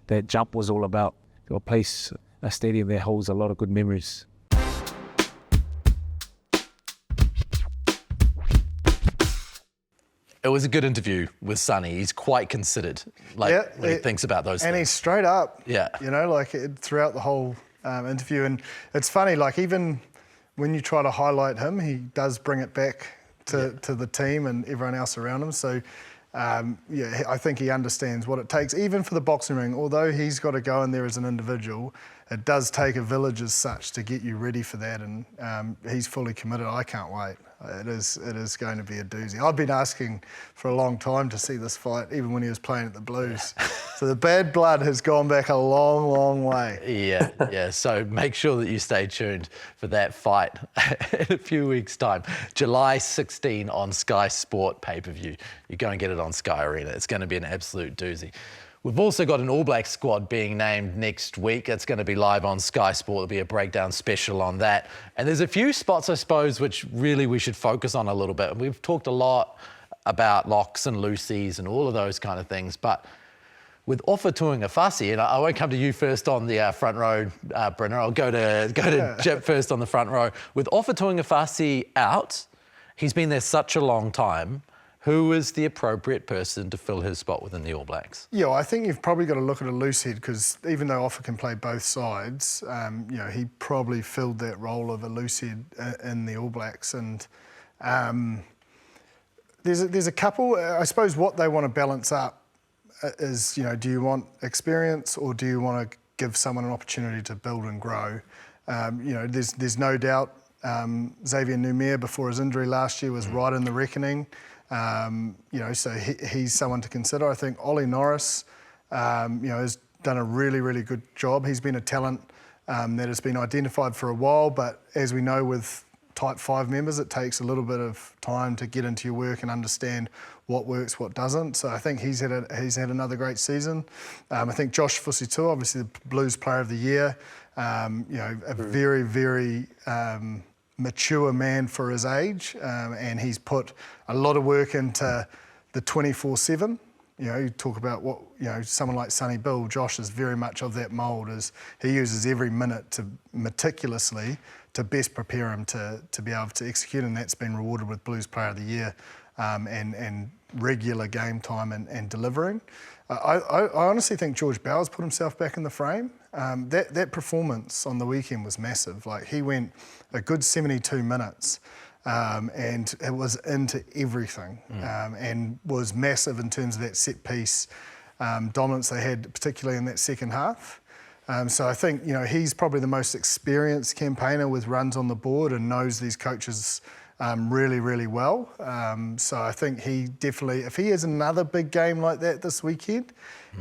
that jump was all about. A stadium that holds a lot of good memories. It was a good interview with Sonny. He's quite considered, when he thinks about those things. And he's straight up, Yeah. you know, like throughout the whole interview. And it's funny, like even when you try to highlight him, he does bring it back to the team and everyone else around him. So, I think he understands what it takes, even for the boxing ring. Although he's got to go in there as an individual, it does take a village as such to get you ready for that. And he's fully committed. I can't wait. It is going to be a doozy. I've been asking for a long time to see this fight, even when he was playing at the Blues. So the bad blood has gone back a long, long way. Yeah. So make sure that you stay tuned for that fight in a few weeks' time. July 16 on Sky Sport pay-per-view. You go and get it on Sky Arena. It's going to be an absolute doozy. We've also got an All Black squad being named next week. It's going to be live on Sky Sport. There'll be a breakdown special on that. And there's a few spots, I suppose, which really we should focus on a little bit. We've talked a lot about locks and loosies and all of those kind of things. But with Ofa Tu'ungafasi, and I won't come to you first on the front row, Brynner. I'll go to Jip first on the front row. With Ofa Tu'ungafasi out, he's been there such a long time. Who is the appropriate person to fill his spot within the All Blacks? Yeah, well, I think you've probably got to look at a loose head because even though Offa can play both sides, he probably filled that role of a loose head in the All Blacks. And there's a couple. I suppose what they want to balance up is, do you want experience or do you want to give someone an opportunity to build and grow? There's no doubt Xavier Numere before his injury last year was right in the reckoning. So he's someone to consider. I think Ollie Norris, has done a really, really good job. He's been a talent that has been identified for a while, but as we know with type 5 members, it takes a little bit of time to get into your work and understand what works, what doesn't. So I think he's had another great season. I think Josh Fusitua, obviously the Blues Player of the Year, a very, very mature man for his age, and he's put a lot of work into the 24/7. You talk about what, someone like Sonny Bill, Josh is very much of that mould, as he uses every minute to meticulously to best prepare him to be able to execute, and that's been rewarded with Blues Player of the Year and regular game time and delivering. I honestly think Jordie Barrett's put himself back in the frame. That performance on the weekend was massive. Like, he went a good 72 minutes. And it was into everything and was massive in terms of that set piece dominance they had, particularly in that second half. So I think, he's probably the most experienced campaigner with runs on the board and knows these coaches really, really well. So I think he definitely, if he has another big game like that this weekend,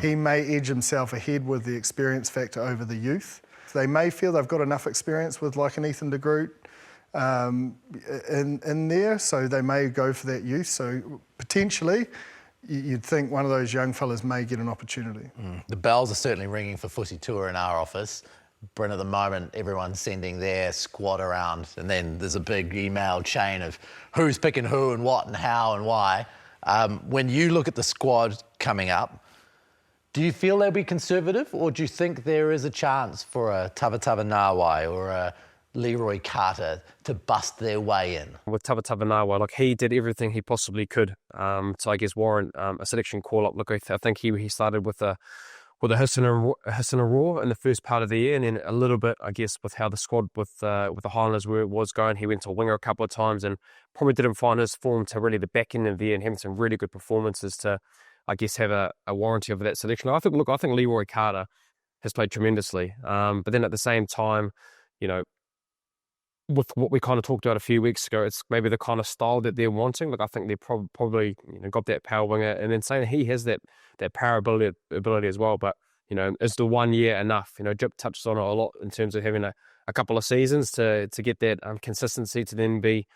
he may edge himself ahead with the experience factor over the youth. They may feel they've got enough experience with like an Ethan de Groot in there, so they may go for that youth. So potentially, you'd think one of those young fellas may get an opportunity. The bells are certainly ringing for Fusitua in our office. Bryn, at the moment, everyone's sending their squad around, and then there's a big email chain of who's picking who and what and how and why. When you look at the squad coming up, do you feel they'll be conservative, or do you think there is a chance for a Tavatavanawai or a Leroy Carter to bust their way in? With Tavatavanawai, like, he did everything he possibly could to, I guess, warrant a selection call-up. Look, I think he started with a hiss and a roar in the first part of the year, and then a little bit, I guess, with how the squad with the Highlanders where it was going. He went to winger a couple of times and probably didn't find his form to really the back end of the year, and having some really good performances to, I guess, have a warranty of that selection. I think Leroy Carter has played tremendously, but then at the same time, with what we kind of talked about a few weeks ago, it's maybe the kind of style that they're wanting. Like, I think they're probably got that power winger, and then saying he has that power ability as well. But is the 1 year enough? Jip touched on it a lot in terms of having a couple of seasons to get that consistency to then be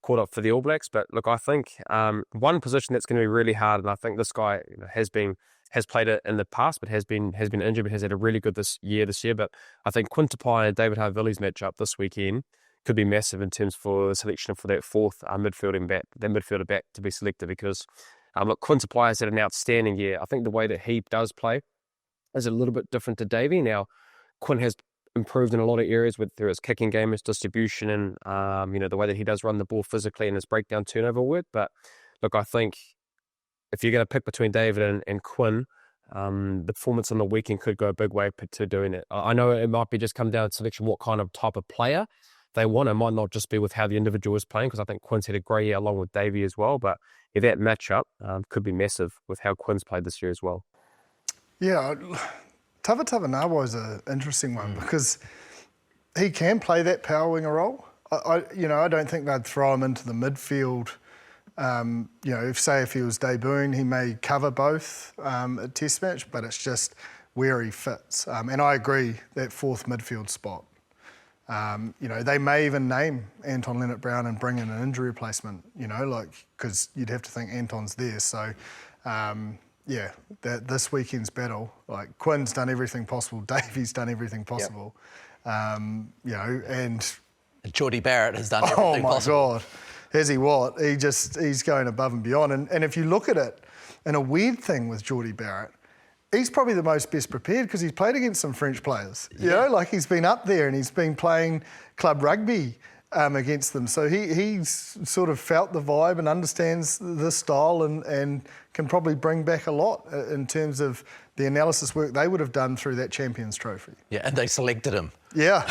caught up for the All Blacks. But look, I think one position that's going to be really hard, and I think this guy has played it in the past, but has been injured, but has had a really good this year. But I think Quinn Tupai and David Havili's matchup this weekend could be massive in terms for the selection for that fourth midfielder back to be selected, because look, Quinn Tupai has had an outstanding year. I think the way that he does play is a little bit different to Davey. Now, Quinn has improved in a lot of areas through his kicking game, his distribution, and the way that he does run the ball physically and his breakdown turnover work. But look, I think if you're going to pick between David and Quinn, the performance on the weekend could go a big way to doing it. I know it might be just come down to selection, what kind of type of player they want. It might not just be with how the individual is playing, because I think Quinn's had a great year along with Davey as well. But that matchup could be massive with how Quinn's played this year as well. Yeah, Tavatavanawai is an interesting one because he can play that power winger role. I don't think they'd throw him into the midfield. If he was debuting, he may cover both a test match, but it's just where he fits. And I agree, that fourth midfield spot. They may even name Anton Leonard-Brown and bring in an injury replacement, because you'd have to think Anton's there. So, this weekend's battle, like, Quinn's done everything possible, Davey's done everything possible, and Jordie Barrett has done everything possible. Oh my God, has he what? He's going above and beyond. And if you look at it, and a weird thing with Jordie Barrett, he's probably the most best prepared because he's played against some French players. He's been up there and he's been playing club rugby against them. So he's sort of felt the vibe and understands the style and can probably bring back a lot in terms of the analysis work they would have done through that Champions Trophy. Yeah, and they selected him. Yeah.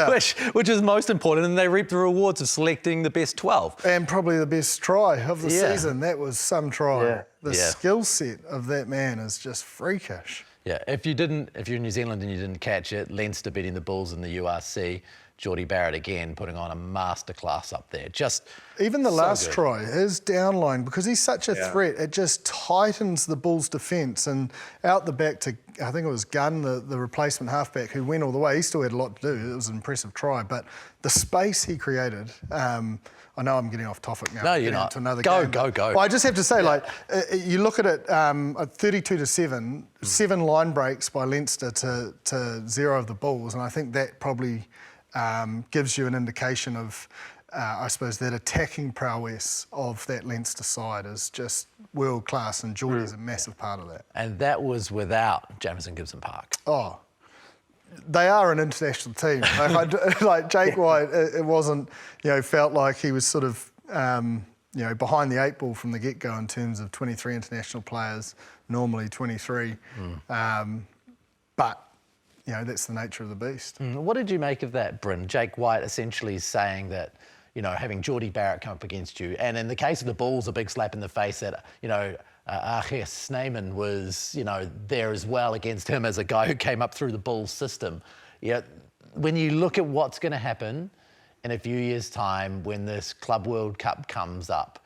which is most important, and they reap the rewards of selecting the best 12. And probably the best try of the season. That was some try. Yeah. The skill set of that man is just freakish. Yeah, if you're in New Zealand and you didn't catch it, Leinster beating the Bulls in the URC, Jordie Barrett again putting on a masterclass up there. Just even the so last good. try, his downline, because he's such a threat, it just tightens the Bulls' defence. And out the back to, I think it was Gunn, the replacement halfback, who went all the way. He still had a lot to do. It was an impressive try. But the space he created, I know I'm getting off topic now. No, you're not. To another Go. Well, I just have to say, you look at it, at 32-7, 7 line breaks by Leinster to 0 of the Bulls, and I think that probably gives you an indication of, I suppose, that attacking prowess of that Leinster side is just world class, and Jordie's a massive part of that. And that was without Jamison Gibson Park. Oh, they are an international team. Like Jake White, it wasn't, felt like he was sort of, behind the 8 ball from the get-go in terms of 23 international players, normally 23. But, that's the nature of the beast. What did you make of that, Bryn? Jake White essentially saying that, having Jordie Barrett come up against you, and in the case of the Bulls, a big slap in the face that, Arches Snyman was, there as well against him as a guy who came up through the Bulls system. When you look at what's going to happen in a few years' time when this Club World Cup comes up,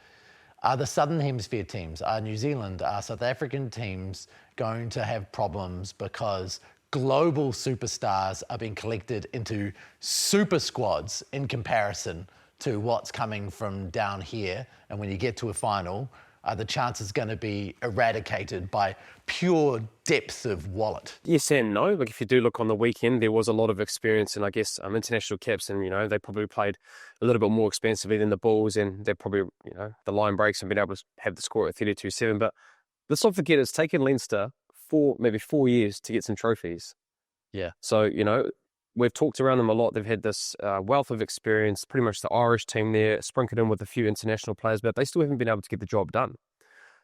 are the Southern Hemisphere teams, are New Zealand, are South African teams going to have problems because global superstars are being collected into super squads in comparison to what's coming from down here? And when you get to a final, are the chances going to be eradicated by pure depth of wallet? Yes and no. Like if you do look on the weekend, there was a lot of experience, and I guess international caps, and they probably played a little bit more expensively than the Bulls, and they're probably the line breaks and been able to have the score at 32-7. But let's not forget, it's taken Leinster maybe 4 years to get some trophies. Yeah. So we've talked around them a lot. They've had this wealth of experience, pretty much the Irish team there, sprinkled in with a few international players, but they still haven't been able to get the job done.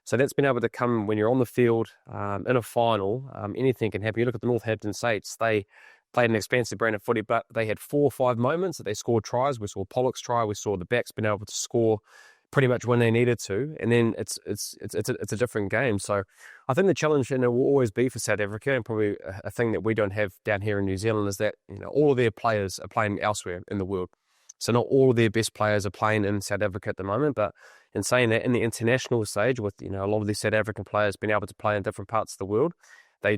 So that's been able to come when you're on the field in a final. Anything can happen. You look at the Northampton Saints, they played an expansive brand of footy, but they had 4 or 5 moments that they scored tries. We saw Pollock's try. We saw the backs been able to score pretty much when they needed to, and then it's a different game. So I think the challenge, and it will always be for South Africa, and probably a thing that we don't have down here in New Zealand, is that all of their players are playing elsewhere in the world. So not all of their best players are playing in South Africa at the moment, but in saying that, in the international stage, with a lot of these South African players being able to play in different parts of the world, they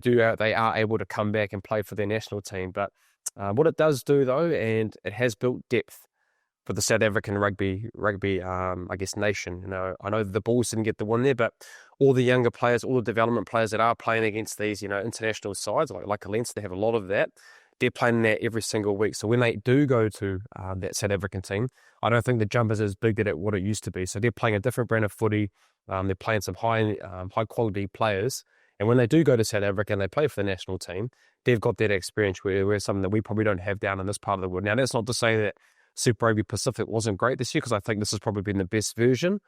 are able to come back and play for their national team. But what it does do, though, and it has built depth for the South African rugby, I guess, nation. I know the Bulls didn't get the win there, but all the younger players, all the development players that are playing against these, international sides, like Leinster, they have a lot of that. They're playing that every single week. So when they do go to that South African team, I don't think the jump is as big at what it used to be. So they're playing a different brand of footy. They're playing some high quality players. And when they do go to South Africa and they play for the national team, they've got that experience where something that we probably don't have down in this part of the world. Now, that's not to say that Super Rugby Pacific wasn't great this year, because I think this has probably been the best version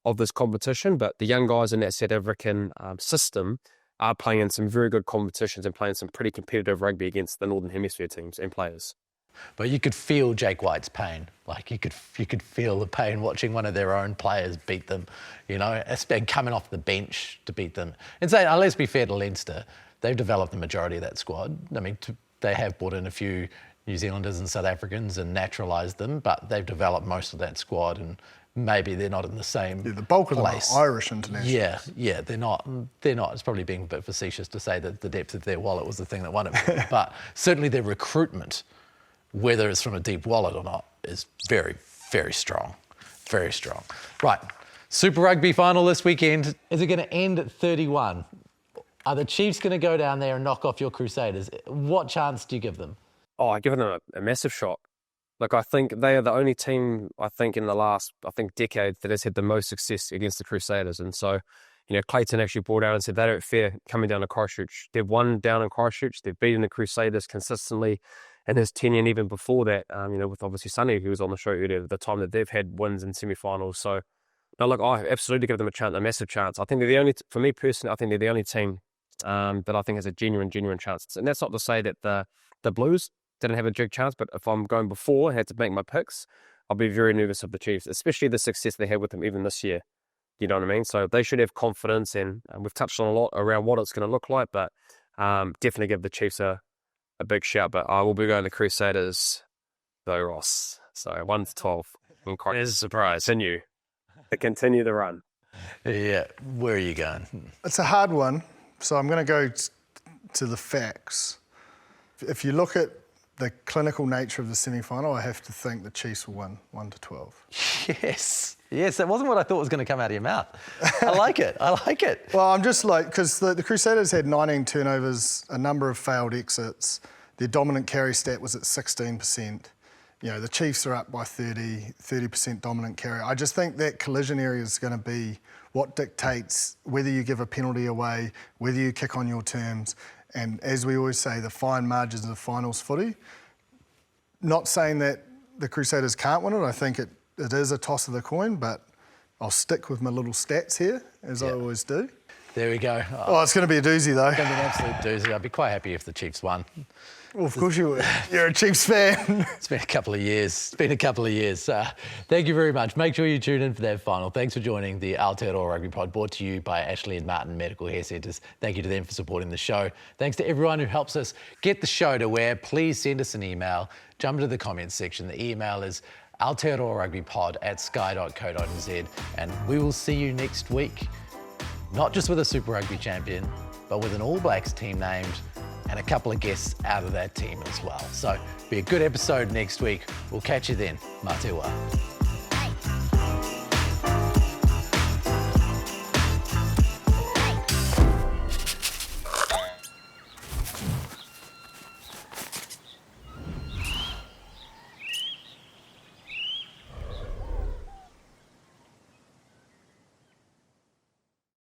of this competition. But the young guys in that South African system are playing in some very good competitions and playing some pretty competitive rugby against the Northern Hemisphere teams and players. But you could feel Jake White's pain. Like you could feel the pain watching one of their own players beat them, coming off the bench to beat them. And say, let's be fair to Leinster, they've developed the majority of that squad. I mean, they have brought in a few New Zealanders and South Africans and naturalised them, but they've developed most of that squad, and maybe they're not in the same the bulk of them are Irish international. Yeah, they're not. It's probably being a bit facetious to say that the depth of their wallet was the thing that won it, but certainly their recruitment, whether it's from a deep wallet or not, is very, very strong. Very strong. Right, Super Rugby final this weekend. Is it going to end at 31? Are the Chiefs going to go down there and knock off your Crusaders? What chance do you give them? Oh, I give them a massive shot. Like, I think they are the only team, in the last, decade that has had the most success against the Crusaders. And so, Clayton actually brought out and said they don't fear coming down to Christchurch. They've won down in Christchurch. They've beaten the Crusaders consistently in his tenure, and even before that, with obviously Sonny, who was on the show earlier, the time that they've had wins in semi-finals. So, no, look, I absolutely give them a massive chance. I think they're the only, for me personally, I think they're the only team that I think has a genuine chance. And that's not to say that the Blues didn't have a big chance, but if I'm going before and had to make my picks, I'll be very nervous of the Chiefs, especially the success they had with them even this year. You know what I mean? So they should have confidence, and we've touched on a lot around what it's going to look like, but definitely give the Chiefs a big shout. But I will be going to Crusaders though, Ross. So 1 to 12. There's a surprise in you to continue the run. Yeah, where are you going? It's a hard one, so I'm going to go to the facts. If you look at the clinical nature of the semi-final, I have to think the Chiefs will win 1 to 12. Yes, that wasn't what I thought was going to come out of your mouth. I like it. Well, I'm just like, because the Crusaders had 19 turnovers, a number of failed exits. Their dominant carry stat was at 16%. You know, the Chiefs are up by 30% dominant carry. I just think that collision area is going to be what dictates whether you give a penalty away, whether you kick on your terms. And as we always say, the fine margins of finals footy. Not saying that the Crusaders can't win it. I think it is a toss of the coin, but I'll stick with my little stats here, as I always do. There we go. Oh, it's going to be a doozy, though. It's going to be an absolute doozy. I'd be quite happy if the Chiefs won. Well, of course you would. You're a Chiefs fan. It's been a couple of years. Thank you very much. Make sure you tune in for that final. Thanks for joining the Aotearoa Rugby Pod, brought to you by Ashley and Martin Medical Hair Centres. Thank you to them for supporting the show. Thanks to everyone who helps us get the show to where. Please send us an email. Jump into the comments section. The email is aotearoarugbypod@sky.co.nz, and we will see you next week. Not just with a Super Rugby champion, but with an All Blacks team named and a couple of guests out of that team as well. So be a good episode next week. We'll catch you then. Mā te wā.